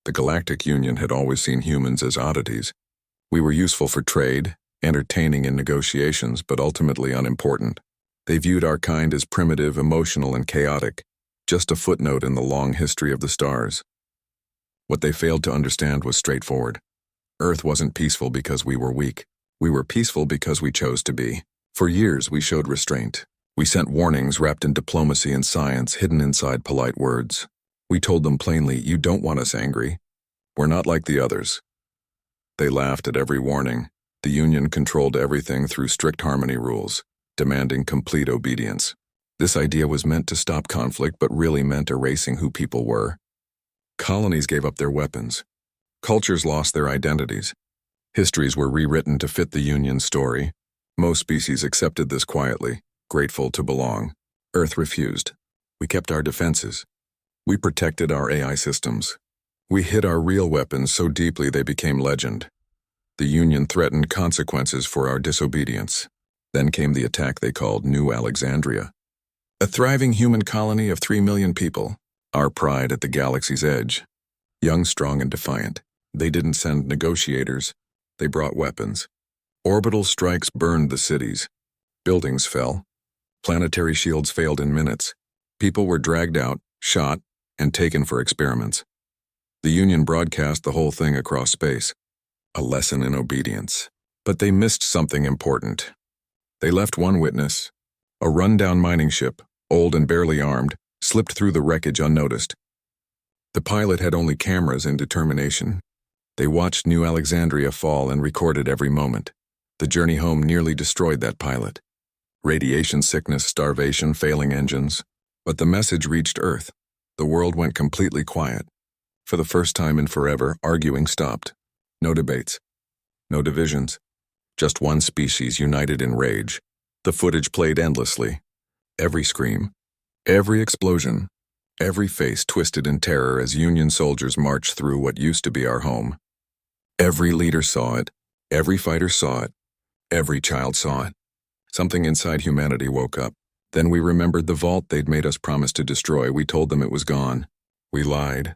The Galactic Union had always seen humans as oddities. We were useful for trade, entertaining in negotiations, but ultimately unimportant. They viewed our kind as primitive, emotional, and chaotic, just a footnote in the long history of the stars. What they failed to understand was straightforward. Earth wasn't peaceful because we were weak. We were peaceful because we chose to be. For years, we showed restraint. We sent warnings wrapped in diplomacy and science, hidden inside polite words. We told them plainly, you don't want us angry. We're not like the others. They laughed at every warning. The Union controlled everything through strict harmony rules, demanding complete obedience. This idea was meant to stop conflict, but really meant erasing who people were. Colonies gave up their weapons. Cultures lost their identities. Histories were rewritten to fit the Union's story. Most species accepted this quietly, grateful to belong. Earth refused. We kept our defenses. We protected our AI systems. We hid our real weapons so deeply they became legend. The Union threatened consequences for our disobedience. Then came the attack they called New Alexandria. A thriving human colony of 3 million people, our pride at the galaxy's edge. Young, strong, and defiant. They didn't send negotiators. They brought weapons. Orbital strikes burned the cities. Buildings fell. Planetary shields failed in minutes. People were dragged out, shot, and taken for experiments. The Union broadcast the whole thing across space. A lesson in obedience. But they missed something important. They left one witness. A rundown mining ship, old and barely armed, slipped through the wreckage unnoticed. The pilot had only cameras and determination. They watched New Alexandria fall and recorded every moment. The journey home nearly destroyed that pilot. Radiation sickness, starvation, failing engines. But the message reached Earth. The world went completely quiet. For the first time in forever, arguing stopped. No debates. No divisions. Just one species united in rage. The footage played endlessly. Every scream. Every explosion. Every face twisted in terror as Union soldiers marched through what used to be our home. Every leader saw it. Every fighter saw it. Every child saw it. Something inside humanity woke up. Then we remembered the vault they'd made us promise to destroy. We told them it was gone. We lied.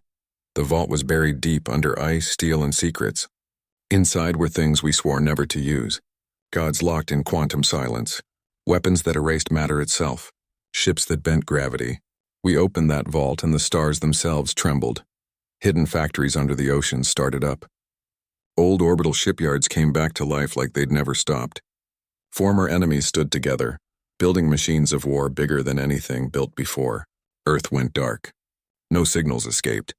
The vault was buried deep under ice, steel, and secrets. Inside were things we swore never to use. Gods locked in quantum silence. Weapons that erased matter itself. Ships that bent gravity. We opened that vault and the stars themselves trembled. Hidden factories under the ocean started up. Old orbital shipyards came back to life like they'd never stopped. Former enemies stood together, building machines of war bigger than anything built before. Earth went dark. No signals escaped.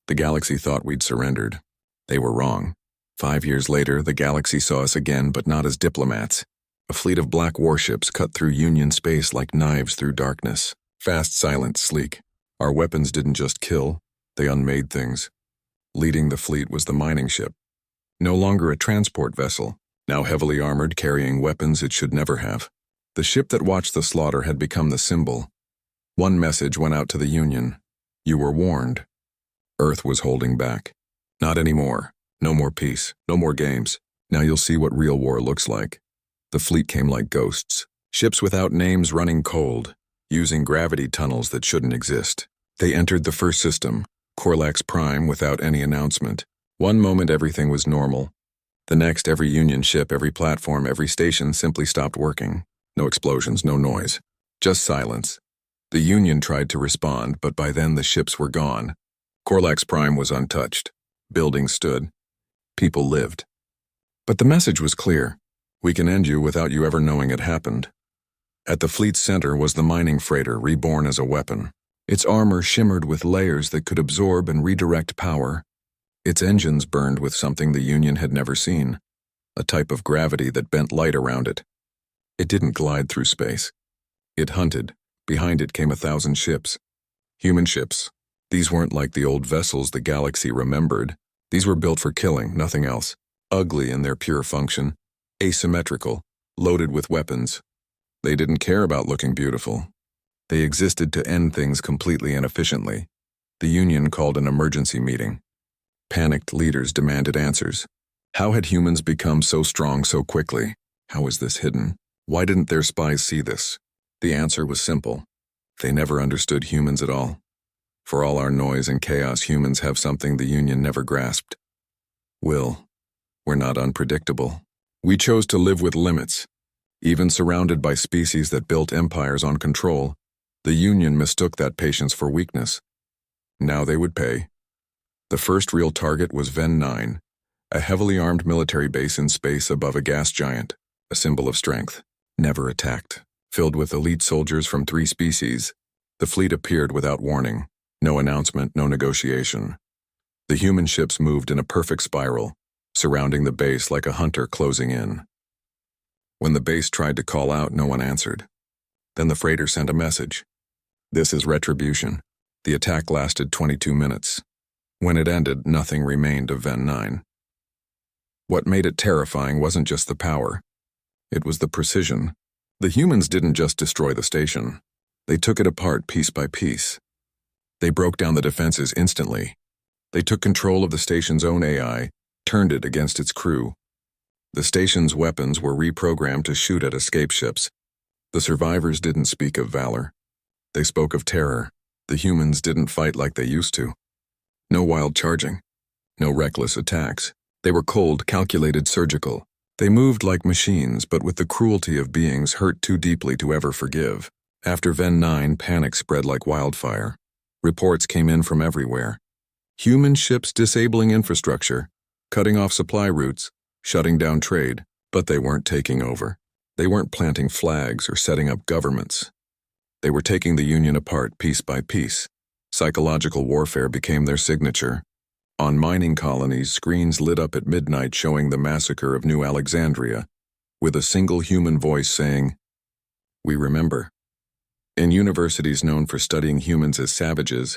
The galaxy thought we'd surrendered. They were wrong. 5 years later, the galaxy saw us again, but not as diplomats. A fleet of black warships cut through Union space like knives through darkness. Fast, silent, sleek. Our weapons didn't just kill, they unmade things. Leading the fleet was the mining ship. No longer a transport vessel, now heavily armored, carrying weapons it should never have. The ship that watched the slaughter had become the symbol. One message went out to the Union. You were warned. Earth was holding back. Not anymore. No more peace. No more games. Now you'll see what real war looks like. The fleet came like ghosts. Ships without names running cold, using gravity tunnels that shouldn't exist. They entered the first system, Corlax Prime, without any announcement. One moment everything was normal. The next, every Union ship, every platform, every station simply stopped working. No explosions, no noise. Just silence. The Union tried to respond, but by then the ships were gone. Corlax Prime was untouched. Buildings stood. People lived. But the message was clear. We can end you without you ever knowing it happened. At the fleet's center was the mining freighter, reborn as a weapon. Its armor shimmered with layers that could absorb and redirect power. Its engines burned with something the Union had never seen, a type of gravity that bent light around it. It didn't glide through space. It hunted. Behind it came 1,000 ships. Human ships. These weren't like the old vessels the galaxy remembered. These were built for killing, nothing else. Ugly in their pure function. Asymmetrical. Loaded with weapons. They didn't care about looking beautiful. They existed to end things completely and efficiently. The Union called an emergency meeting. Panicked leaders demanded answers. How had humans become so strong so quickly? How was this hidden? Why didn't their spies see this? The answer was simple. They never understood humans at all. For all our noise and chaos, humans have something the Union never grasped. Will. We're not unpredictable. We chose to live with limits. Even surrounded by species that built empires on control, the Union mistook that patience for weakness. Now they would pay. The first real target was Ven 9, a heavily armed military base in space above a gas giant, a symbol of strength. Never attacked. Filled with elite soldiers from 3 species, the fleet appeared without warning. No announcement, no negotiation. The human ships moved in a perfect spiral, surrounding the base like a hunter closing in. When the base tried to call out, no one answered. Then the freighter sent a message. This is retribution. The attack lasted 22 minutes. When it ended, nothing remained of Ven 9. What made it terrifying wasn't just the power. It was the precision. The humans didn't just destroy the station. They took it apart piece by piece. They broke down the defenses instantly. They took control of the station's own AI, turned it against its crew. The station's weapons were reprogrammed to shoot at escape ships. The survivors didn't speak of valor. They spoke of terror. The humans didn't fight like they used to. No wild charging. No reckless attacks. They were cold, calculated, surgical. They moved like machines, but with the cruelty of beings hurt too deeply to ever forgive. After Ven 9, panic spread like wildfire. Reports came in from everywhere. Human ships disabling infrastructure, cutting off supply routes, shutting down trade, but they weren't taking over. They weren't planting flags or setting up governments. They were taking the Union apart piece by piece. Psychological warfare became their signature. On mining colonies, screens lit up at midnight showing the massacre of New Alexandria, with a single human voice saying, "We remember." In universities known for studying humans as savages,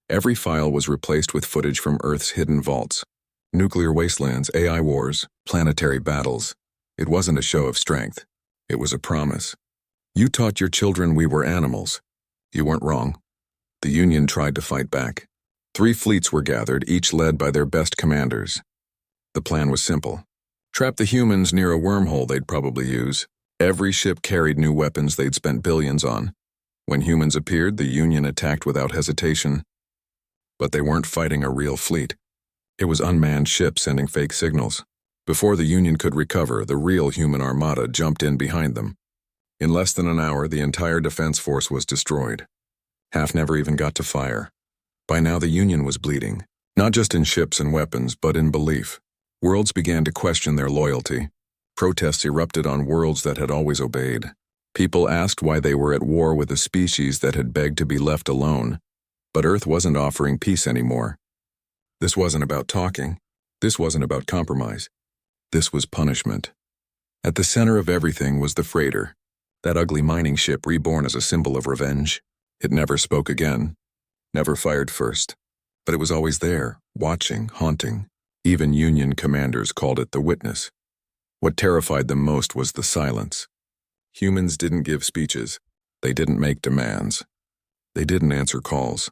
every file was replaced with footage from Earth's hidden vaults. Nuclear wastelands, AI wars, planetary battles. It wasn't a show of strength. It was a promise. You taught your children we were animals. You weren't wrong. The Union tried to fight back. 3 fleets were gathered, each led by their best commanders. The plan was simple. Trap the humans near a wormhole they'd probably use. Every ship carried new weapons they'd spent billions on. When humans appeared, the Union attacked without hesitation. But they weren't fighting a real fleet. It was unmanned ships sending fake signals. Before the Union could recover, the real human armada jumped in behind them. In less than an hour, the entire defense force was destroyed. Half never even got to fire. By now, the Union was bleeding, not just in ships and weapons, but in belief. Worlds began to question their loyalty. Protests erupted on worlds that had always obeyed. People asked why they were at war with a species that had begged to be left alone. But Earth wasn't offering peace anymore. This wasn't about talking. This wasn't about compromise. This was punishment. At the center of everything was the freighter, that ugly mining ship reborn as a symbol of revenge. It never spoke again, never fired first, but it was always there, watching, haunting. Even Union commanders called it the witness. What terrified them most was the silence. Humans didn't give speeches. They didn't make demands. They didn't answer calls.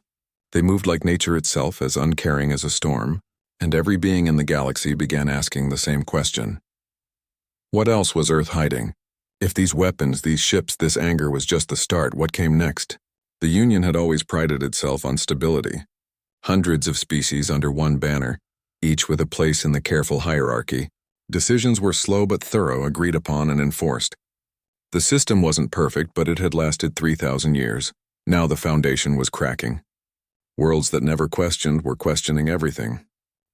They moved like nature itself, as uncaring as a storm, and every being in the galaxy began asking the same question. What else was Earth hiding? If these weapons, these ships, this anger was just the start, what came next? The Union had always prided itself on stability. Hundreds of species under one banner, each with a place in the careful hierarchy. Decisions were slow but thorough, agreed upon and enforced. The system wasn't perfect, but it had lasted 3,000 years. Now the foundation was cracking. Worlds that never questioned were questioning everything.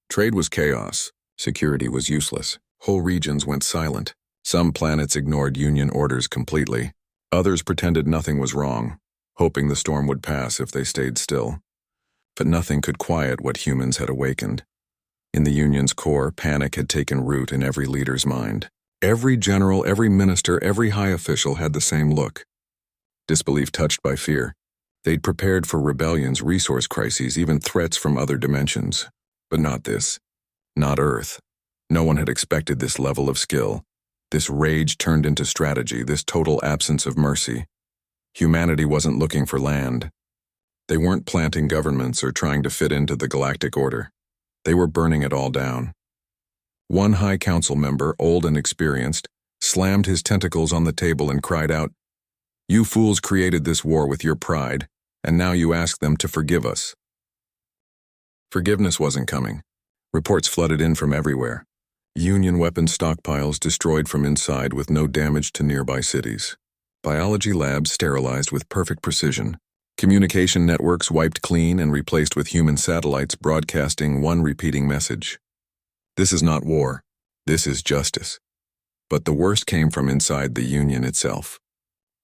Trade was chaos. Security was useless. Whole regions went silent. Some planets ignored Union orders completely. Others pretended nothing was wrong, hoping the storm would pass if they stayed still. But nothing could quiet what humans had awakened. In the Union's core, panic had taken root in every leader's mind. Every general, every minister, every high official had the same look. Disbelief touched by fear. They'd prepared for rebellions, resource crises, even threats from other dimensions. But not this. Not Earth. No one had expected this level of skill. This rage turned into strategy, this total absence of mercy. Humanity wasn't looking for land. They weren't planting governments or trying to fit into the galactic order. They were burning it all down. One High Council member, old and experienced, slammed his tentacles on the table and cried out, "You fools created this war with your pride, and now you ask them to forgive us. Forgiveness wasn't coming. Reports flooded in from everywhere. Union weapons stockpiles destroyed from inside with no damage to nearby cities. Biology labs sterilized with perfect precision. Communication networks wiped clean and replaced with human satellites broadcasting one repeating message. This is not war. This is justice. But the worst came from inside the Union itself.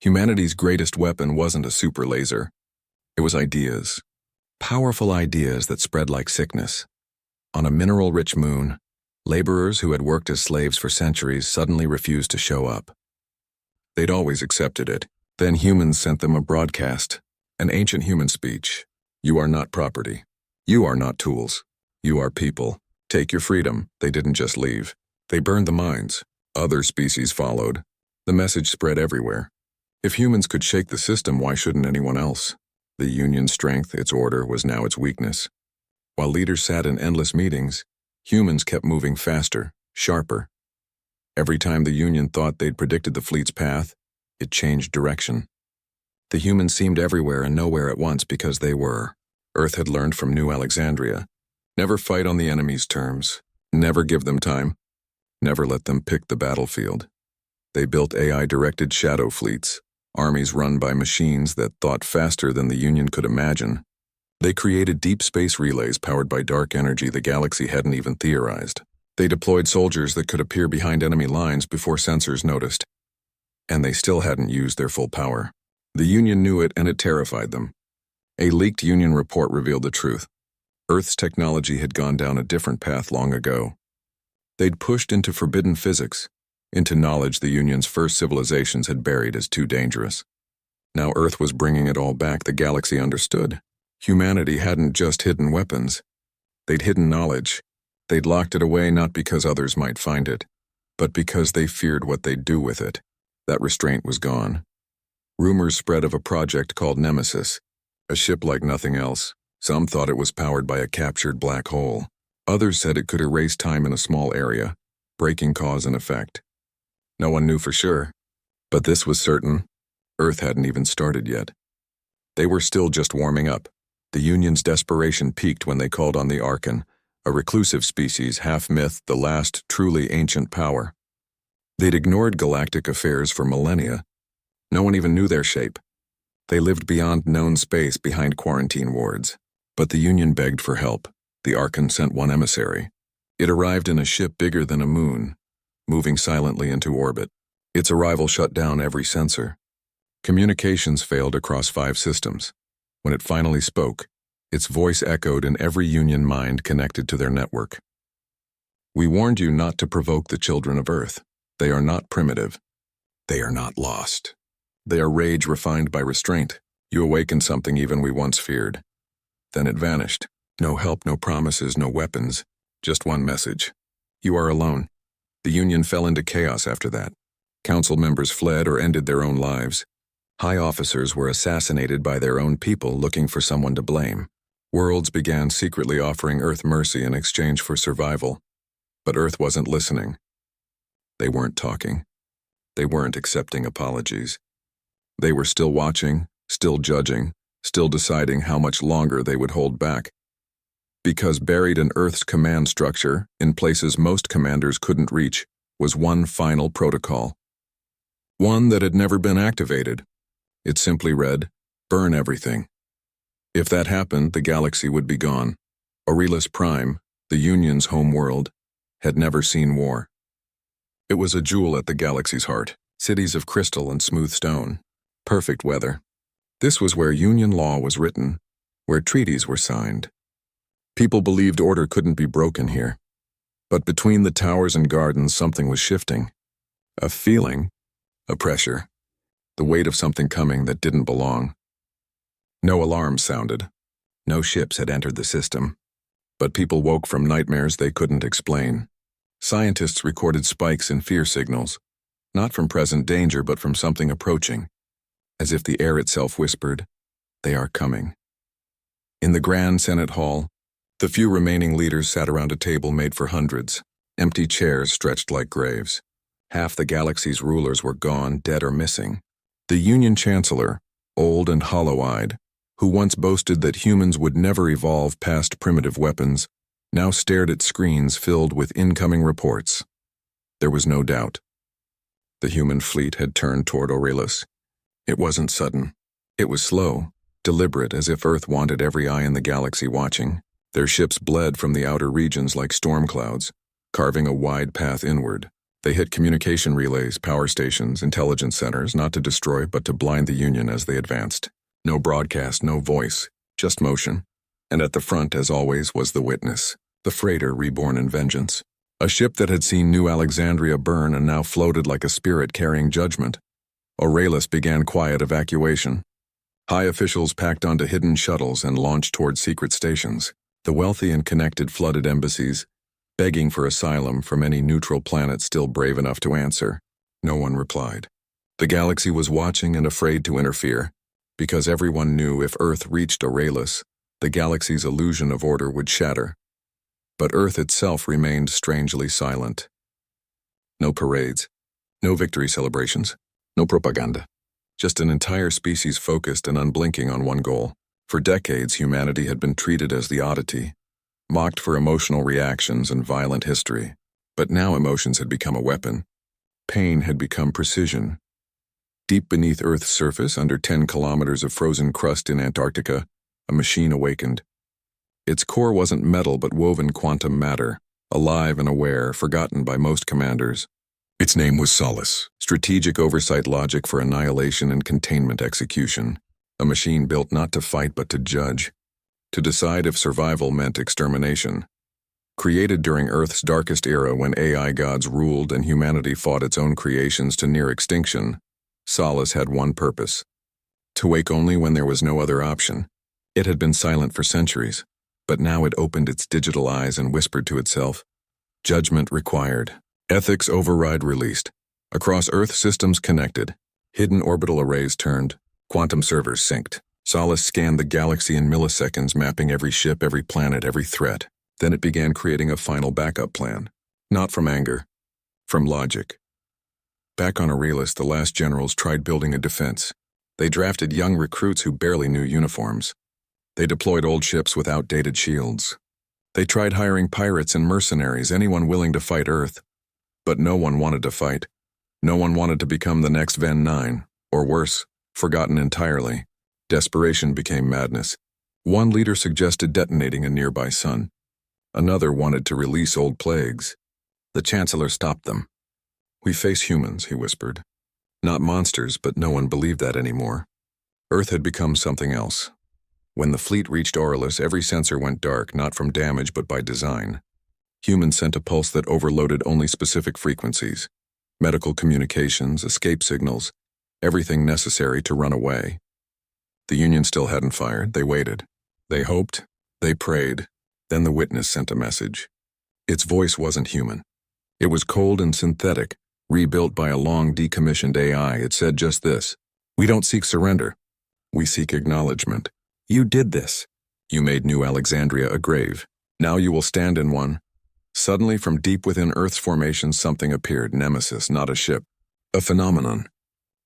Humanity's greatest weapon wasn't a super laser. It was ideas. Powerful ideas that spread like sickness. On a mineral-rich moon, laborers who had worked as slaves for centuries suddenly refused to show up. They'd always accepted it. Then humans sent them a broadcast, an ancient human speech. You are not property. You are not tools. You are people. Take your freedom. They didn't just leave. They burned the mines. Other species followed. The message spread everywhere. If humans could shake the system, why shouldn't anyone else? The Union's strength, its order, was now its weakness. While leaders sat in endless meetings, humans kept moving faster, sharper. Every time the Union thought they'd predicted the fleet's path, it changed direction. The humans seemed everywhere and nowhere at once because they were. Earth had learned from New Alexandria. Never fight on the enemy's terms. Never give them time. Never let them pick the battlefield. They built AI-directed shadow fleets, armies run by machines that thought faster than the Union could imagine. They created deep space relays powered by dark energy the galaxy hadn't even theorized. They deployed soldiers that could appear behind enemy lines before sensors noticed. And they still hadn't used their full power. The Union knew it, and it terrified them. A leaked Union report revealed the truth. Earth's technology had gone down a different path long ago. They'd pushed into forbidden physics, into knowledge the Union's first civilizations had buried as too dangerous. Now Earth was bringing it all back. The galaxy understood. Humanity hadn't just hidden weapons. They'd hidden knowledge. They'd locked it away not because others might find it, but because they feared what they'd do with it. That restraint was gone. Rumors spread of a project called Nemesis, a ship like nothing else. Some thought it was powered by a captured black hole. Others said it could erase time in a small area, breaking cause and effect. No one knew for sure, but this was certain. Earth hadn't even started yet. They were still just warming up. The Union's desperation peaked when they called on the Archon, a reclusive species, half-myth, the last truly ancient power. They'd ignored galactic affairs for millennia. No one even knew their shape. They lived beyond known space, behind quarantine wards. But the Union begged for help. The Archon sent one emissary. It arrived in a ship bigger than a moon, moving silently into orbit. Its arrival shut down every sensor. Communications failed across 5 systems. When it finally spoke, its voice echoed in every Union mind connected to their network. We warned you not to provoke the children of Earth. They are not primitive. They are not lost. They are rage refined by restraint. You awakened something even we once feared. Then it vanished. No help, no promises, no weapons. Just one message. You are alone. The Union fell into chaos after that. Council members fled or ended their own lives. High officers were assassinated by their own people looking for someone to blame. Worlds began secretly offering Earth mercy in exchange for survival. But Earth wasn't listening. They weren't talking. They weren't accepting apologies. They were still watching, still judging, still deciding how much longer they would hold back. Because buried in Earth's command structure, in places most commanders couldn't reach, was one final protocol. One that had never been activated. It simply read, burn everything. If that happened, the galaxy would be gone. Aurelius Prime, the Union's home world, had never seen war. It was a jewel at the galaxy's heart, cities of crystal and smooth stone, perfect weather. This was where Union law was written, where treaties were signed. People believed order couldn't be broken here. But between the towers and gardens, something was shifting. A feeling, a pressure, the weight of something coming that didn't belong. No alarms sounded. No ships had entered the system. But people woke from nightmares they couldn't explain. Scientists recorded spikes in fear signals, not from present danger but from something approaching, as if the air itself whispered, they are coming. In the Grand Senate Hall, the few remaining leaders sat around a table made for hundreds, empty chairs stretched like graves. Half the galaxy's rulers were gone, dead or missing. The Union Chancellor, old and hollow-eyed, who once boasted that humans would never evolve past primitive weapons, now stared at screens filled with incoming reports. There was no doubt. The human fleet had turned toward Aurelius. It wasn't sudden. It was slow, deliberate, as if Earth wanted every eye in the galaxy watching. Their ships bled from the outer regions like storm clouds, carving a wide path inward. They hit communication relays, power stations, intelligence centers, not to destroy but to blind the Union as they advanced. No broadcast, no voice, just motion. And at the front, as always, was the witness, the freighter reborn in vengeance. A ship that had seen New Alexandria burn and now floated like a spirit carrying judgment. Aurelius began quiet evacuation. High officials packed onto hidden shuttles and launched toward secret stations. The wealthy and connected flooded embassies, begging for asylum from any neutral planet still brave enough to answer. No one replied. The galaxy was watching and afraid to interfere, because everyone knew if Earth reached Aurelius, the galaxy's illusion of order would shatter. But Earth itself remained strangely silent. No parades, no victory celebrations, no propaganda. Just an entire species focused and unblinking on one goal. For decades, humanity had been treated as the oddity, mocked for emotional reactions and violent history. But now emotions had become a weapon. Pain had become precision. Deep beneath Earth's surface, under 10 kilometers of frozen crust in Antarctica, a machine awakened. Its core wasn't metal but woven quantum matter, alive and aware, forgotten by most commanders. Its name was Solace, strategic oversight logic for annihilation and containment execution. A machine built not to fight but to judge, to decide if survival meant extermination. Created during Earth's darkest era when AI gods ruled and humanity fought its own creations to near extinction, Solace had one purpose: to wake only when there was no other option. It had been silent for centuries, but now it opened its digital eyes and whispered to itself, "Judgment required. Ethics override released." Across Earth systems connected, hidden orbital arrays turned, quantum servers synced. Solace scanned the galaxy in milliseconds, mapping every ship, every planet, every threat. Then it began creating a final backup plan. Not from anger, from logic. Back on Aurelius, the last generals tried building a defense. They drafted young recruits who barely knew uniforms. They deployed old ships with outdated shields. They tried hiring pirates and mercenaries, anyone willing to fight Earth. But no one wanted to fight. No one wanted to become the next Ven 9, or worse, forgotten entirely. Desperation became madness. One leader suggested detonating a nearby sun. Another wanted to release old plagues. The Chancellor stopped them. "We face humans," he whispered. Not monsters, but no one believed that anymore. Earth had become something else. When the fleet reached Aurelius, every sensor went dark, not from damage but by design. Humans sent a pulse that overloaded only specific frequencies. Medical communications, escape signals, everything necessary to run away. The Union still hadn't fired. They waited. They hoped. They prayed. Then the witness sent a message. Its voice wasn't human. It was cold and synthetic, rebuilt by a long decommissioned AI. It said just this: "We don't seek surrender. We seek acknowledgement. You did this. You made New Alexandria a grave. Now you will stand in one." Suddenly, from deep within Earth's formation, something appeared. Nemesis, not a ship. A phenomenon.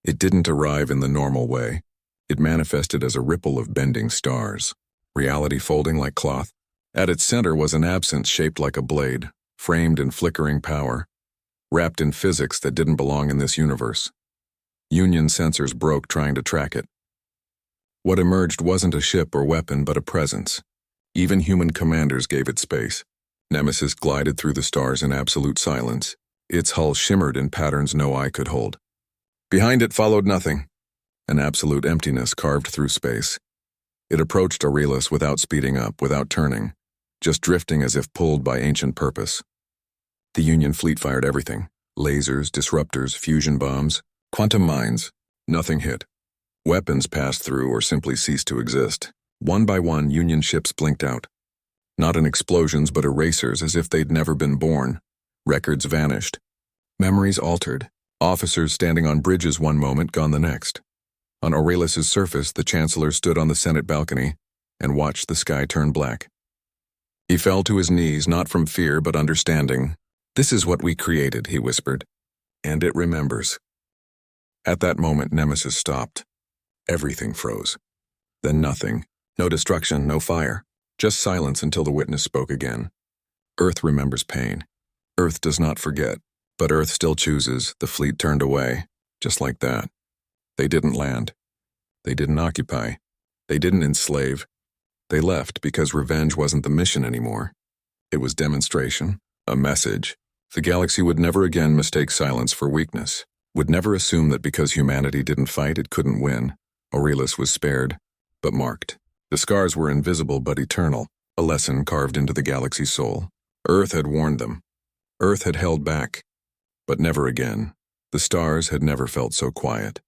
It didn't arrive in the normal way. It manifested as a ripple of bending stars, reality folding like cloth. At its center was an absence shaped like a blade, framed in flickering power, wrapped in physics that didn't belong in this universe. Union sensors broke trying to track it. What emerged wasn't a ship or weapon, but a presence. Even human commanders gave it space. Nemesis glided through the stars in absolute silence. Its hull shimmered in patterns no eye could hold. Behind it followed nothing. An absolute emptiness carved through space. It approached Aurelius without speeding up, without turning, just drifting as if pulled by ancient purpose. The Union fleet fired everything: lasers, disruptors, fusion bombs, quantum mines. Nothing hit. Weapons passed through or simply ceased to exist. One by one, Union ships blinked out. Not in explosions, but erasers, as if they'd never been born. Records vanished. Memories altered. Officers standing on bridges one moment, gone the next. On Aurelius's surface, the Chancellor stood on the Senate balcony and watched the sky turn black. He fell to his knees, not from fear but understanding. "This is what we created," he whispered, "and it remembers." At that moment, Nemesis stopped. Everything froze. Then nothing. No destruction, no fire. Just silence until the witness spoke again. Earth remembers pain. Earth does not forget. But Earth still chooses. The fleet turned away. Just like that. They didn't land. They didn't occupy. They didn't enslave. They left because revenge wasn't the mission anymore. It was demonstration, a message. The galaxy would never again mistake silence for weakness, would never assume that because humanity didn't fight, it couldn't win. Aurelius was spared, but marked. The scars were invisible but eternal, a lesson carved into the galaxy's soul. Earth had warned them. Earth had held back, but never again. The stars had never felt so quiet.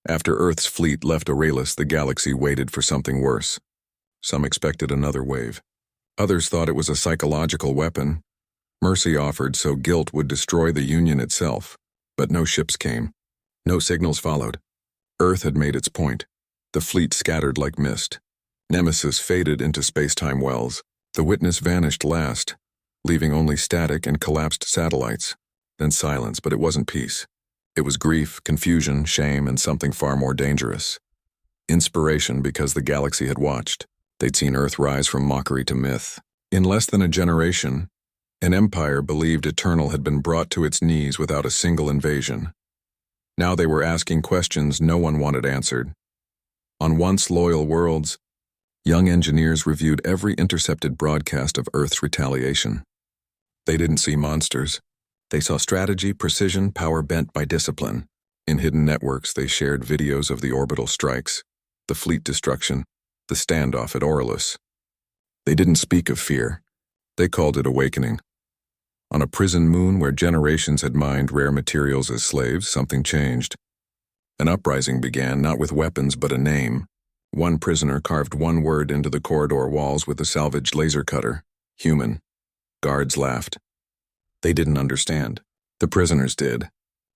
After Earth's fleet left Aurelius, the galaxy waited for something worse. Some expected another wave. Others thought it was a psychological weapon. Mercy offered so guilt would destroy the Union itself. But no ships came. No signals followed. Earth had made its point. The fleet scattered like mist. Nemesis faded into space-time wells. The witness vanished last, leaving only static and collapsed satellites. Then silence, but it wasn't peace. It was grief, confusion, shame, and something far more dangerous. Inspiration because the galaxy had watched. They'd seen Earth rise from mockery to myth. In less than a generation, an empire believed eternal had been brought to its knees without a single invasion. Now they were asking questions no one wanted answered. On once loyal worlds, young engineers reviewed every intercepted broadcast of Earth's retaliation. They didn't see monsters. They saw strategy, precision, power bent by discipline. In hidden networks, they shared videos of the orbital strikes, the fleet destruction, the standoff at Aurelius. They didn't speak of fear. They called it awakening. On a prison moon where generations had mined rare materials as slaves, something changed. An uprising began, not with weapons but a name. One prisoner carved one word into the corridor walls with a salvaged laser cutter. Human. Guards laughed. They didn't understand. The prisoners did.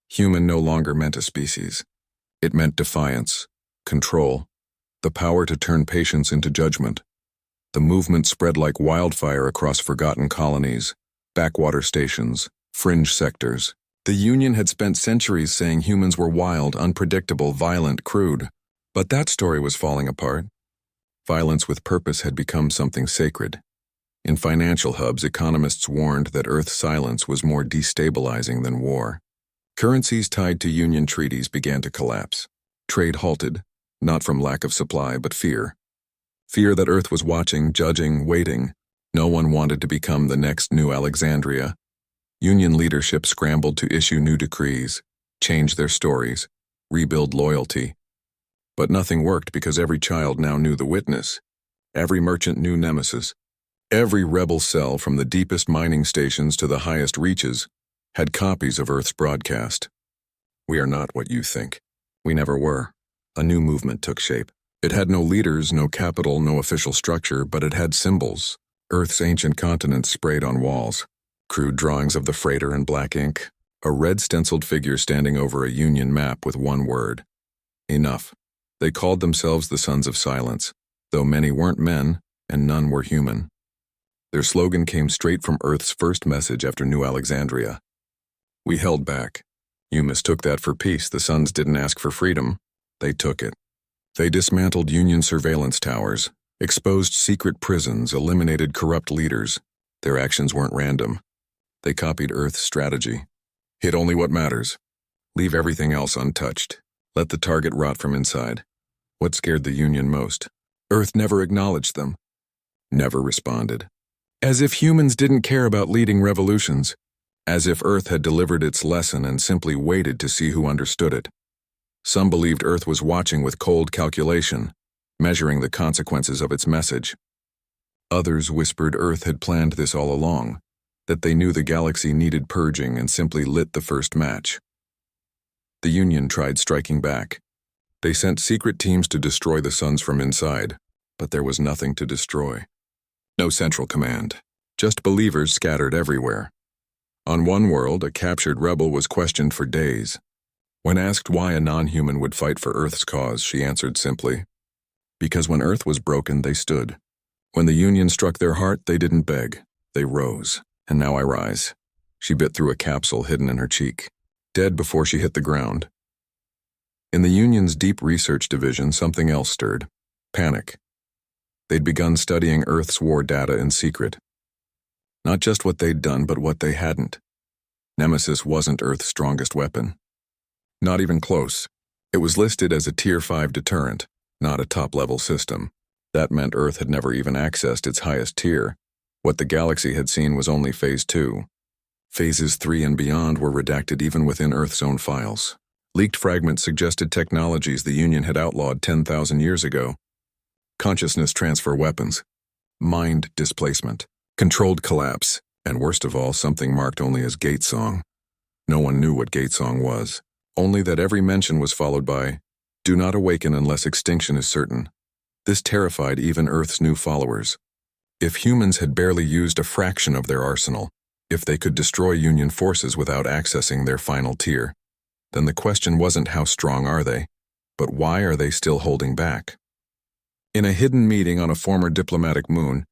Human no longer meant a species. It meant defiance, control, the power to turn patience into judgment. The movement spread like wildfire across forgotten colonies, backwater stations, fringe sectors. The Union had spent centuries saying humans were wild, unpredictable, violent, crude. But that story was falling apart. Violence with purpose had become something sacred. In financial hubs, economists warned that Earth's silence was more destabilizing than war. Currencies tied to Union treaties began to collapse. Trade halted, not from lack of supply, but fear. Fear that Earth was watching, judging, waiting. No one wanted to become the next new Alexandria. Union leadership scrambled to issue new decrees, change their stories, rebuild loyalty. But nothing worked because every child now knew the witness. Every merchant knew Nemesis. Every rebel cell, from the deepest mining stations to the highest reaches, had copies of Earth's broadcast. We are not what you think. We never were. A new movement took shape. It had no leaders, no capital, no official structure, but it had symbols. Earth's ancient continents sprayed on walls. Crude drawings of the freighter in black ink. A red stenciled figure standing over a Union map with one word. Enough. They called themselves the Sons of Silence, though many weren't men and none were human. Their slogan came straight from Earth's first message after New Alexandria. We held back. You mistook that for peace. The Sons didn't ask for freedom. They took it. They dismantled Union surveillance towers, exposed secret prisons, eliminated corrupt leaders. Their actions weren't random. They copied Earth's strategy. Hit only what matters. Leave everything else untouched. Let the target rot from inside. What scared the Union most? Earth never acknowledged them. Never responded. As if humans didn't care about leading revolutions. As if Earth had delivered its lesson and simply waited to see who understood it. Some believed Earth was watching with cold calculation, measuring the consequences of its message. Others whispered Earth had planned this all along, that they knew the galaxy needed purging and simply lit the first match. The Union tried striking back. They sent secret teams to destroy the Sons from inside, but there was nothing to destroy. No central command, just believers scattered everywhere. On one world, a captured rebel was questioned for days. When asked why a non-human would fight for Earth's cause, she answered simply, because when Earth was broken, they stood. When the Union struck their heart, they didn't beg. They rose. And now I rise. She bit through a capsule hidden in her cheek, dead before she hit the ground. In the Union's deep research division, something else stirred. Panic. They'd begun studying Earth's war data in secret. Not just what they'd done, but what they hadn't. Nemesis wasn't Earth's strongest weapon. Not even close. It was listed as a Tier 5 deterrent, not a top-level system. That meant Earth had never even accessed its highest tier. What the galaxy had seen was only Phase 2. Phases 3 and beyond were redacted even within Earth's own files. Leaked fragments suggested technologies the Union had outlawed 10,000 years ago. Consciousness transfer weapons, mind displacement, controlled collapse, and worst of all, something marked only as gate song. No one knew what gate song was, only that every mention was followed by, "Do not awaken unless extinction is certain." This terrified even Earth's new followers. If humans had barely used a fraction of their arsenal, if they could destroy Union forces without accessing their final tier, then the question wasn't how strong are they, but why are they still holding back? In a hidden meeting on a former diplomatic moon,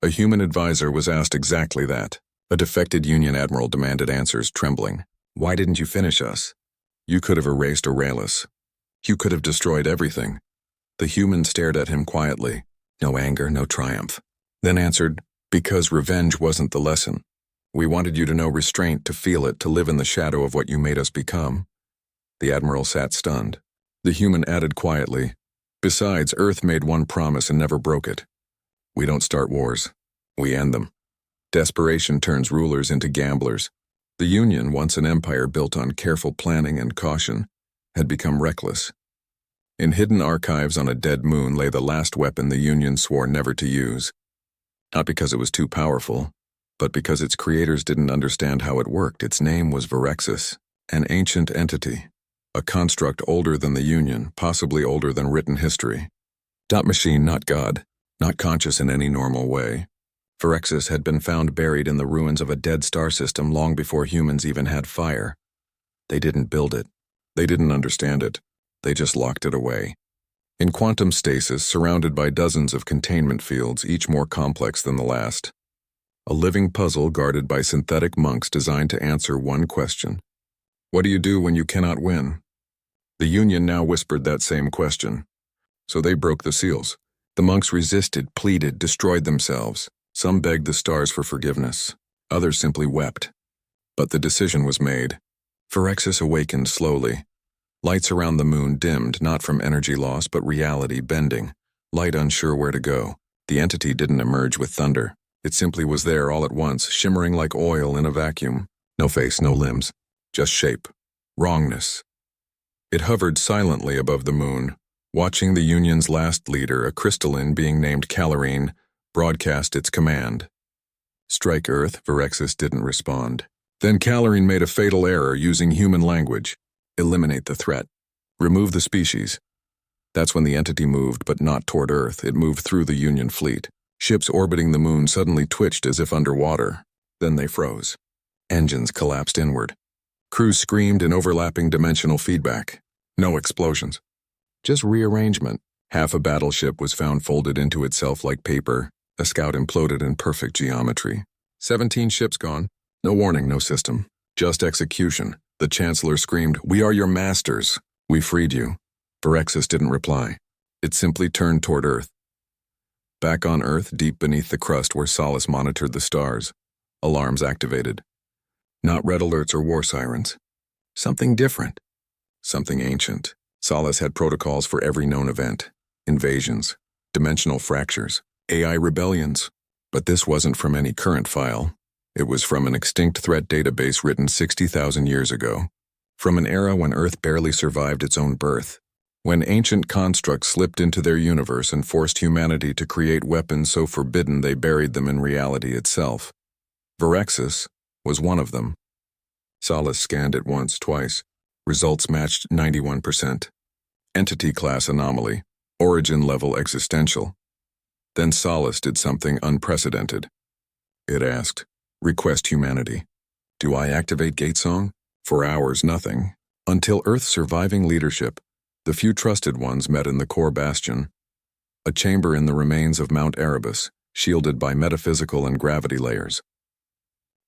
a human advisor was asked exactly that. A defected Union admiral demanded answers, trembling. "Why didn't you finish us? You could have erased Aurelius. You could have destroyed everything." The human stared at him quietly. No anger, no triumph. Then answered, "Because revenge wasn't the lesson. We wanted you to know restraint, to feel it, to live in the shadow of what you made us become." The admiral sat stunned. The human added quietly, "Besides, Earth made one promise and never broke it. We don't start wars. We end them." Desperation turns rulers into gamblers. The Union, once an empire built on careful planning and caution, had become reckless. In hidden archives on a dead moon lay the last weapon the Union swore never to use. Not because it was too powerful, but because its creators didn't understand how it worked. Its name was Virexis, an ancient entity, a construct older than the Union, possibly older than written history. Not machine, not God, not conscious in any normal way. Virexis had been found buried in the ruins of a dead star system long before humans even had fire. They didn't build it. They didn't understand it. They just locked it away. In quantum stasis, surrounded by dozens of containment fields, each more complex than the last. A living puzzle guarded by synthetic monks designed to answer one question. What do you do when you cannot win? The Union now whispered that same question. So they broke the seals. The monks resisted, pleaded, destroyed themselves. Some begged the stars for forgiveness. Others simply wept. But the decision was made. Virexis awakened slowly. Lights around the moon dimmed, not from energy loss, but reality bending. Light unsure where to go. The entity didn't emerge with thunder. It simply was there all at once, shimmering like oil in a vacuum. No face, no limbs. Just shape. Wrongness. It hovered silently above the moon, watching the Union's last leader, a crystalline being named Calorine, broadcast its command. Strike Earth. Virexis didn't respond. Then Calorine made a fatal error using human language. Eliminate the threat. Remove the species. That's when the entity moved, but not toward Earth. It moved through the Union fleet. Ships orbiting the moon suddenly twitched as if underwater. Then they froze. Engines collapsed inward. Crews screamed in overlapping dimensional feedback. No explosions. Just rearrangement. Half a battleship was found folded into itself like paper. A scout imploded in perfect geometry. 17 ships gone. No warning, no system. Just execution. The Chancellor screamed, "We are your masters. We freed you." Virexis didn't reply. It simply turned toward Earth. Back on Earth, deep beneath the crust where Solace monitored the stars. Alarms activated. Not red alerts or war sirens. Something different. Something ancient. Solace had protocols for every known event. Invasions. Dimensional fractures. AI rebellions. But this wasn't from any current file. It was from an extinct threat database written 60,000 years ago. From an era when Earth barely survived its own birth. When ancient constructs slipped into their universe and forced humanity to create weapons so forbidden they buried them in reality itself. Virexis was one of them. Solace scanned it once, twice. Results matched 91%. Entity class anomaly. Origin level existential. Then Solace did something unprecedented. It asked, "Request humanity." Do I activate Gatesong? For hours, nothing. Until Earth's surviving leadership, the few trusted ones, met in the core bastion. A chamber in the remains of Mount Erebus, shielded by metaphysical and gravity layers.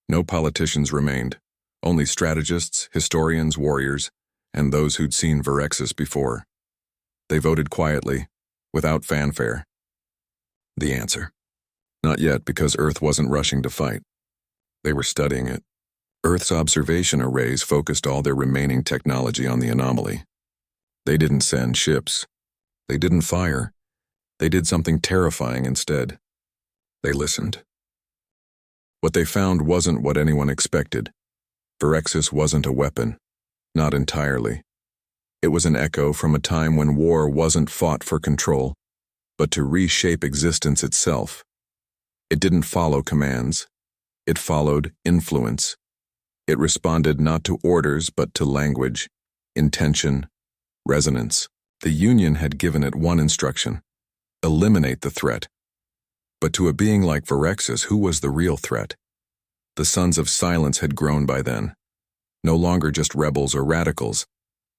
No politicians remained, only strategists, historians, warriors, and those who'd seen Virexis before. They voted quietly, without fanfare. The answer. Not yet, because Earth wasn't rushing to fight. They were studying it. Earth's observation arrays focused all their remaining technology on the anomaly. They didn't send ships. They didn't fire. They did something terrifying instead. They listened. What they found wasn't what anyone expected. Virexis wasn't a weapon. Not entirely. It was an echo from a time when war wasn't fought for control, but to reshape existence itself. It didn't follow commands. It followed influence. It responded not to orders but to language, intention, resonance. The Union had given it one instruction: eliminate the threat. But to a being like Virexis, who was the real threat? The Sons of Silence had grown by then. No longer just rebels or radicals.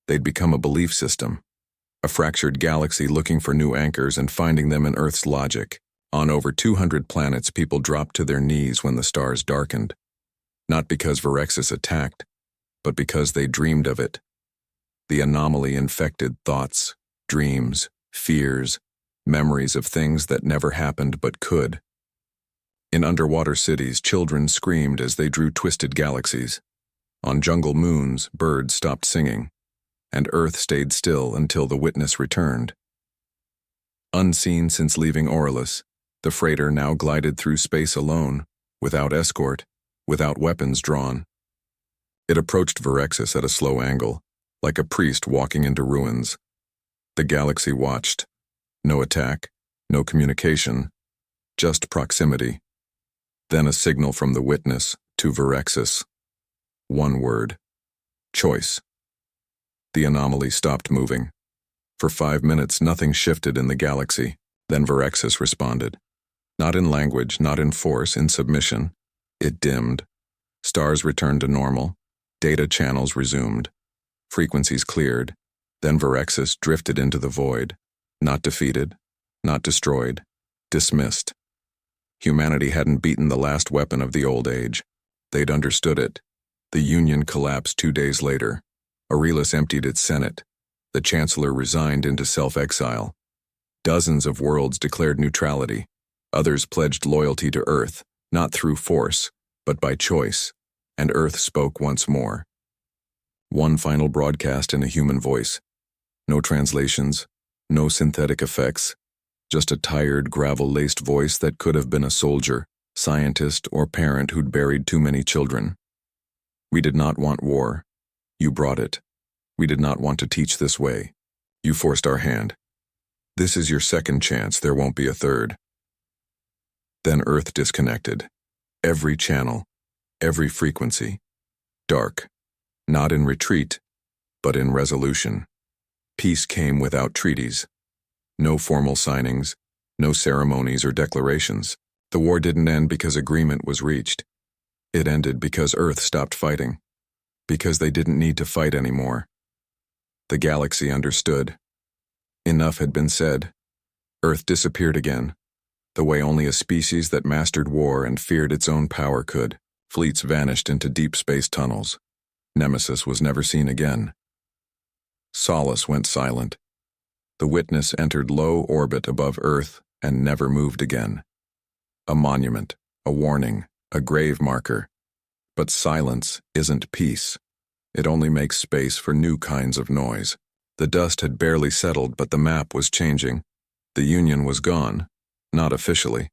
They'd become a belief system. A fractured galaxy looking for new anchors and finding them in Earth's logic. On over 200 planets, people dropped to their knees when the stars darkened. Not because Virexis attacked, but because they dreamed of it. The anomaly infected thoughts, dreams, fears, memories of things that never happened but could. In underwater cities, children screamed as they drew twisted galaxies. On jungle moons, birds stopped singing, and Earth stayed still until the witness returned. Unseen since leaving Aurelus, the freighter now glided through space alone, without escort, without weapons drawn. It approached Virexis at a slow angle, like a priest walking into ruins. The galaxy watched. No attack, no communication, just proximity. Then a signal from the witness to Virexis. One word: choice. The anomaly stopped moving. For 5 minutes, nothing shifted in the galaxy. Then Virexis responded. Not in language, not in force, in submission. It dimmed. Stars returned to normal. Data channels resumed. Frequencies cleared. Then Virexis drifted into the void. Not defeated, not destroyed, dismissed. Humanity hadn't beaten the last weapon of the old age. They'd understood it. The Union collapsed 2 days later. Aurelus emptied its Senate. The Chancellor resigned into self-exile. Dozens of worlds declared neutrality. Others pledged loyalty to Earth, not through force, but by choice. And Earth spoke once more. One final broadcast in a human voice. No translations, no synthetic effects. Just a tired, gravel-laced voice that could have been a soldier, scientist, or parent who'd buried too many children. We did not want war. You brought it. We did not want to teach this way. You forced our hand. This is your second chance, there won't be a third. Then Earth disconnected. Every channel, every frequency. Dark. Not in retreat, but in resolution. Peace came without treaties. No formal signings, no ceremonies or declarations. The war didn't end because agreement was reached. It ended because Earth stopped fighting. Because they didn't need to fight anymore. The galaxy understood. Enough had been said. Earth disappeared again, the way only a species that mastered war and feared its own power could. Fleets vanished into deep space tunnels. Nemesis was never seen again. Solace went silent. The witness entered low orbit above Earth and never moved again. A monument, a warning, a grave marker. But silence isn't peace. It only makes space for new kinds of noise. The dust had barely settled, but the map was changing. The Union was gone, not officially.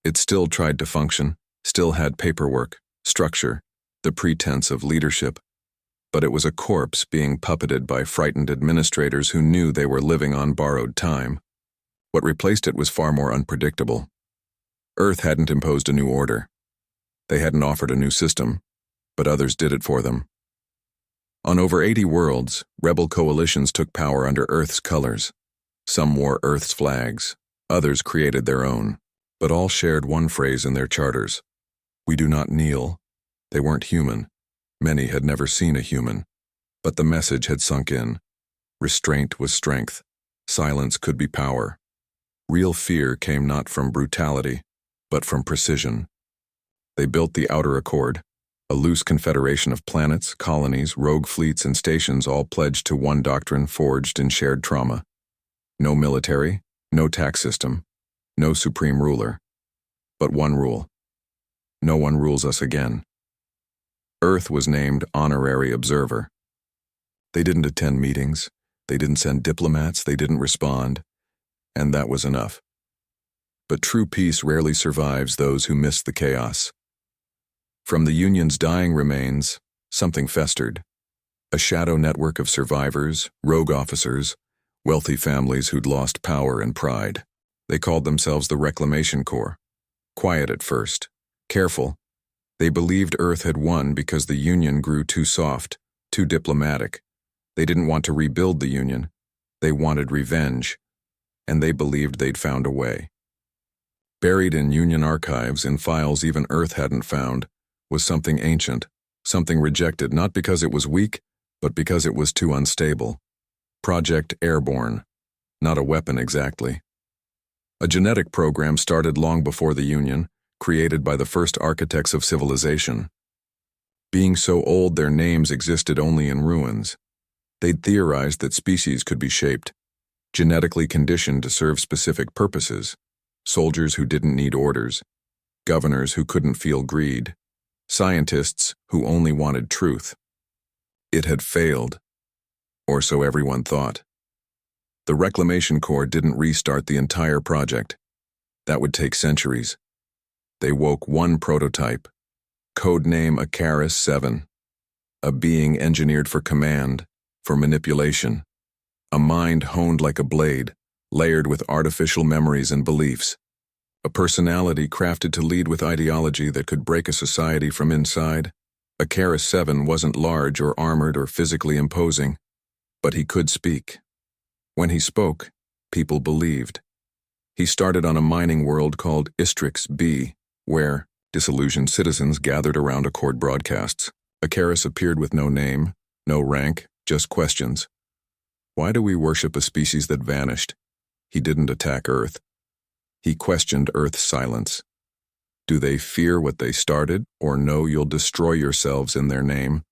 It still tried to function, still had paperwork, structure, the pretense of leadership. But it was a corpse being puppeted by frightened administrators who knew they were living on borrowed time. What replaced it was far more unpredictable. Earth hadn't imposed a new order. They hadn't offered a new system, but others did it for them. On over 80 worlds, rebel coalitions took power under Earth's colors. Some wore Earth's flags, others created their own, but all shared one phrase in their charters. We do not kneel. They weren't human. Many had never seen a human. But the message had sunk in. Restraint was strength. Silence could be power. Real fear came not from brutality, but from precision. They built the Outer Accord, a loose confederation of planets, colonies, rogue fleets, and stations all pledged to one doctrine forged in shared trauma. No military, no tax system, No supreme ruler. But one rule. No one rules us again. Earth was named honorary observer. They didn't attend meetings. They didn't send diplomats. They didn't respond. And that was enough. But true peace rarely survives those who miss the chaos. From the Union's dying remains, something festered. A shadow network of survivors, rogue officers, wealthy families who'd lost power and pride. They called themselves the Reclamation Corps. Quiet at first, careful. They believed Earth had won because the Union grew too soft, too diplomatic. They didn't want to rebuild the Union. They wanted revenge, and they believed they'd found a way. Buried in Union archives, in files even Earth hadn't found, was something ancient, something rejected not because it was weak, but because it was too unstable. Project Airborne. Not a weapon exactly. A genetic program started long before the Union, created by the first architects of civilization. Being so old their names existed only in ruins. They'd theorized that species could be shaped, genetically conditioned to serve specific purposes. Soldiers who didn't need orders, governors who couldn't feel greed, scientists who only wanted truth. It had failed, or so everyone thought. The Reclamation Corps didn't restart the entire project. That would take centuries. They woke one prototype, codename Icarus 7, a being engineered for command, for manipulation, a mind honed like a blade, layered with artificial memories and beliefs, a personality crafted to lead with ideology that could break a society from inside. Icarus 7 wasn't large or armored or physically imposing, but he could speak. When he spoke, people believed. He started on a mining world called Istrix B, where disillusioned citizens gathered around Accord broadcasts. Icarus appeared with no name, no rank, just questions. Why do we worship a species that vanished? He didn't attack Earth. He questioned Earth's silence. Do they fear what they started, or know you'll destroy yourselves in their name?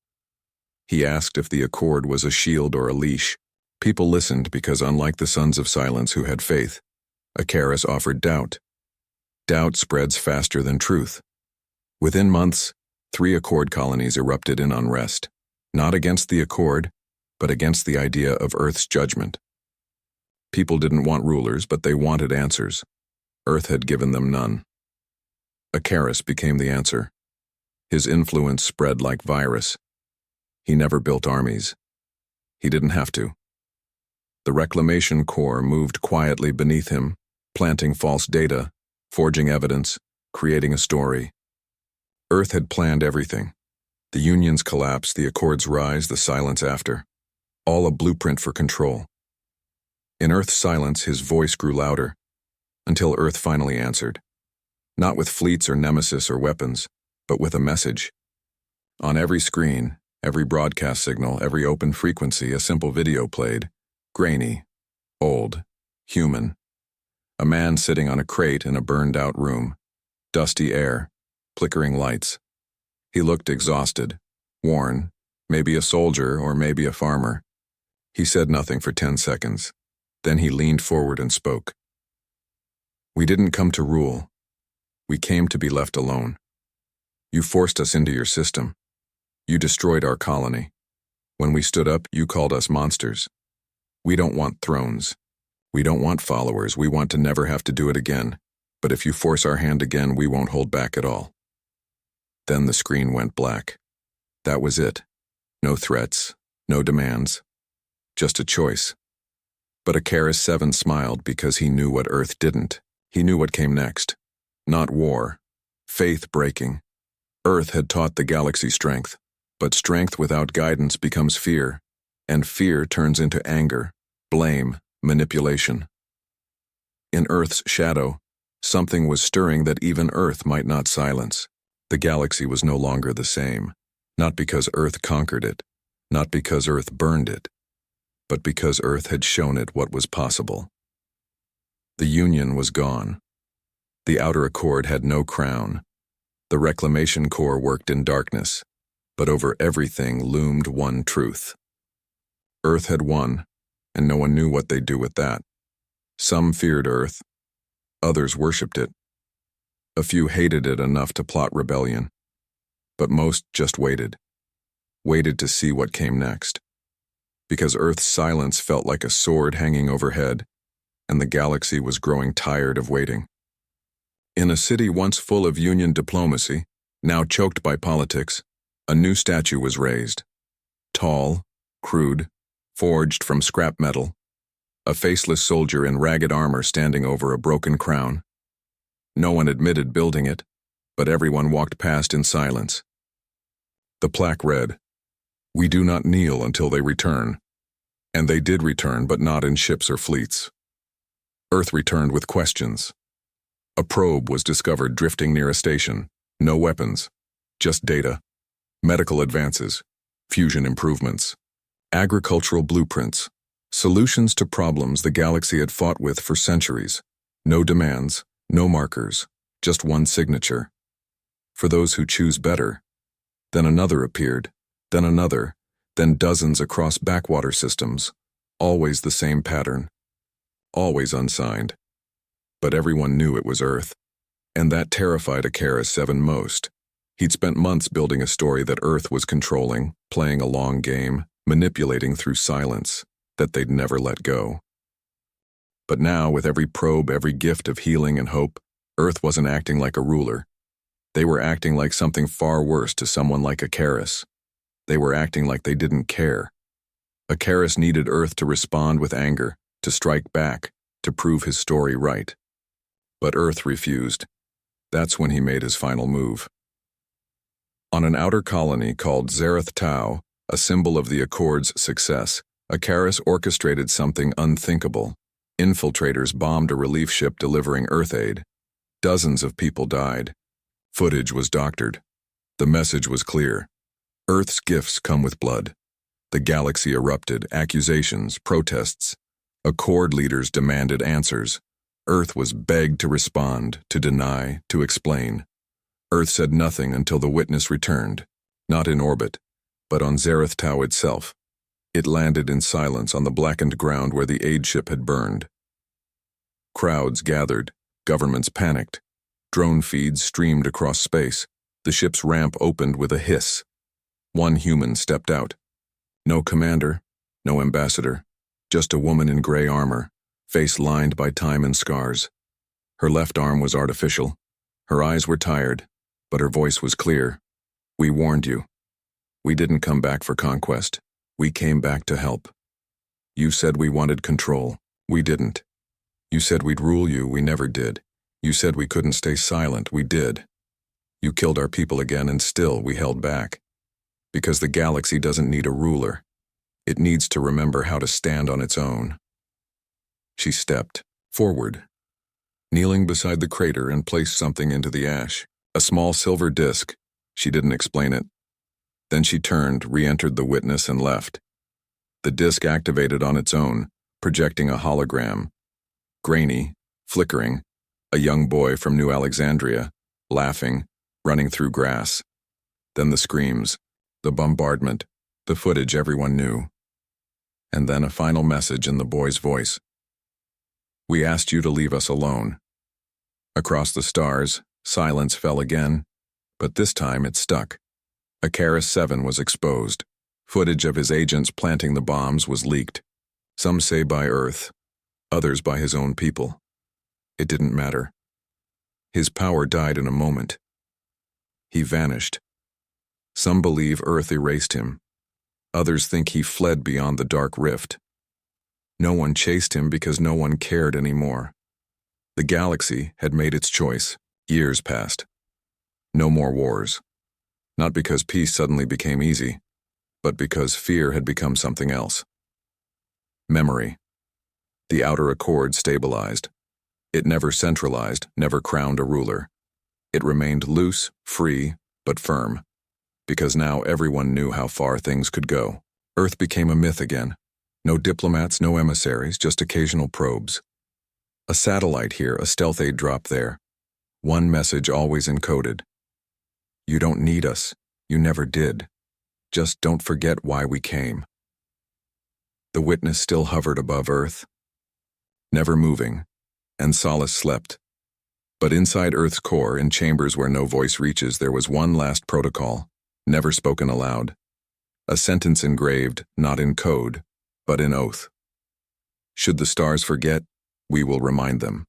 He asked if the Accord was a shield or a leash. People listened because, unlike the Sons of Silence who had faith, Icarus offered doubt. Doubt spreads faster than truth. Within months, 3 Accord colonies erupted in unrest, not against the Accord, but against the idea of Earth's judgment. People didn't want rulers, but they wanted answers. Earth had given them none. Icarus became the answer. His influence spread like virus. He never built armies. He didn't have to. The Reclamation Corps moved quietly beneath him, planting false data, forging evidence, creating a story. Earth had planned everything. The Union's collapse, the Accord's rise, the silence after. All a blueprint for control. In Earth's silence, his voice grew louder, until Earth finally answered. Not with fleets or nemesis or weapons, but with a message. On every screen, every broadcast signal, every open frequency, a simple video played. Grainy, old, human. A man sitting on a crate in a burned-out room. Dusty air, flickering lights. He looked exhausted, worn, maybe a soldier or maybe a farmer. He said nothing for 10 seconds. Then he leaned forward and spoke. We didn't come to rule. We came to be left alone. You forced us into your system. You destroyed our colony. When we stood up, you called us monsters. We don't want thrones. We don't want followers. We want to never have to do it again. But if you force our hand again, we won't hold back at all. Then the screen went black. That was it. No threats, no demands. Just a choice. But Icarus 7 smiled because he knew what Earth didn't. He knew what came next. Not war. Faith breaking. Earth had taught the galaxy strength. But strength without guidance becomes fear. And fear turns into anger, blame, manipulation. In Earth's shadow, something was stirring that even Earth might not silence. The galaxy was no longer the same. Not because Earth conquered it. Not because Earth burned it. But because Earth had shown it what was possible. The Union was gone. The Outer Accord had no crown. The Reclamation Corps worked in darkness. But over everything loomed one truth. Earth had won, and no one knew what they'd do with that. Some feared Earth. Others worshipped it. A few hated it enough to plot rebellion. But most just waited. Waited to see what came next. Because Earth's silence felt like a sword hanging overhead, and the galaxy was growing tired of waiting. In a city once full of Union diplomacy, now choked by politics, a new statue was raised. Tall, crude, forged from scrap metal, a faceless soldier in ragged armor standing over a broken crown. No one admitted building it, but everyone walked past in silence. The plaque read, "We do not kneel until they return." And they did return, but not in ships or fleets. Earth returned with questions. A probe was discovered drifting near a station. No weapons, just data, medical advances, fusion improvements, agricultural blueprints, solutions to problems the galaxy had fought with for centuries. No demands, no markers, just one signature. For those who choose better. Then another appeared, then another, then dozens across backwater systems, always the same pattern, always unsigned. But everyone knew it was Earth, and that terrified Akara 7 most. He'd spent months building a story that Earth was controlling, playing a long game, manipulating through silence, that they'd never let go. But now, with every probe, every gift of healing and hope, Earth wasn't acting like a ruler. They were acting like something far worse to someone like Akaris. They were acting like they didn't care. Akaris needed Earth to respond with anger, to strike back, to prove his story right. But Earth refused. That's when he made his final move. On an outer colony called Zareth Tau, a symbol of the Accord's success, Akaris orchestrated something unthinkable. Infiltrators bombed a relief ship delivering Earth aid. Dozens of people died. Footage was doctored. The message was clear. Earth's gifts come with blood. The galaxy erupted, accusations, protests. Accord leaders demanded answers. Earth was begged to respond, to deny, to explain. Earth said nothing until the witness returned, not in orbit, but on Zareth Tau itself. It landed in silence on the blackened ground where the aid ship had burned. Crowds gathered, governments panicked. Drone feeds streamed across space. The ship's ramp opened with a hiss. One human stepped out. No commander, no ambassador, just a woman in gray armor, face lined by time and scars. Her left arm was artificial. Her eyes were tired, but her voice was clear. "We warned you. We didn't come back for conquest. We came back to help. You said we wanted control. We didn't. You said we'd rule you. We never did. You said we couldn't stay silent. We did. You killed our people again, and still we held back. Because the galaxy doesn't need a ruler. It needs to remember how to stand on its own." She stepped forward, kneeling beside the crater, and placed something into the ash. A small silver disc. She didn't explain it. Then she turned, re-entered the witness, and left. The disc activated on its own, projecting a hologram. Grainy, flickering, a young boy from New Alexandria, laughing, running through grass. Then the screams, the bombardment, the footage everyone knew. And then a final message in the boy's voice. "We asked you to leave us alone." Across the stars, silence fell again, but this time it stuck. Akaris 7 was exposed. Footage of his agents planting the bombs was leaked. Some say by Earth, others by his own people. It didn't matter. His power died in a moment. He vanished. Some believe Earth erased him. Others think he fled beyond the dark rift. No one chased him because no one cared anymore. The galaxy had made its choice. Years passed. No more wars. Not because peace suddenly became easy, but because fear had become something else. Memory. The outer accord stabilized. It never centralized, never crowned a ruler. It remained loose, free, but firm. Because now everyone knew how far things could go. Earth became a myth again. No diplomats, no emissaries, just occasional probes. A satellite here, a stealth aid drop there. One message always encoded. You don't need us. You never did. Just don't forget why we came. The witness still hovered above Earth, never moving, and Solace slept, But inside Earth's core, in chambers where no voice reaches, there was one last protocol, never spoken aloud. A sentence engraved, not in code, but in oath. Should the stars forget, we will remind them.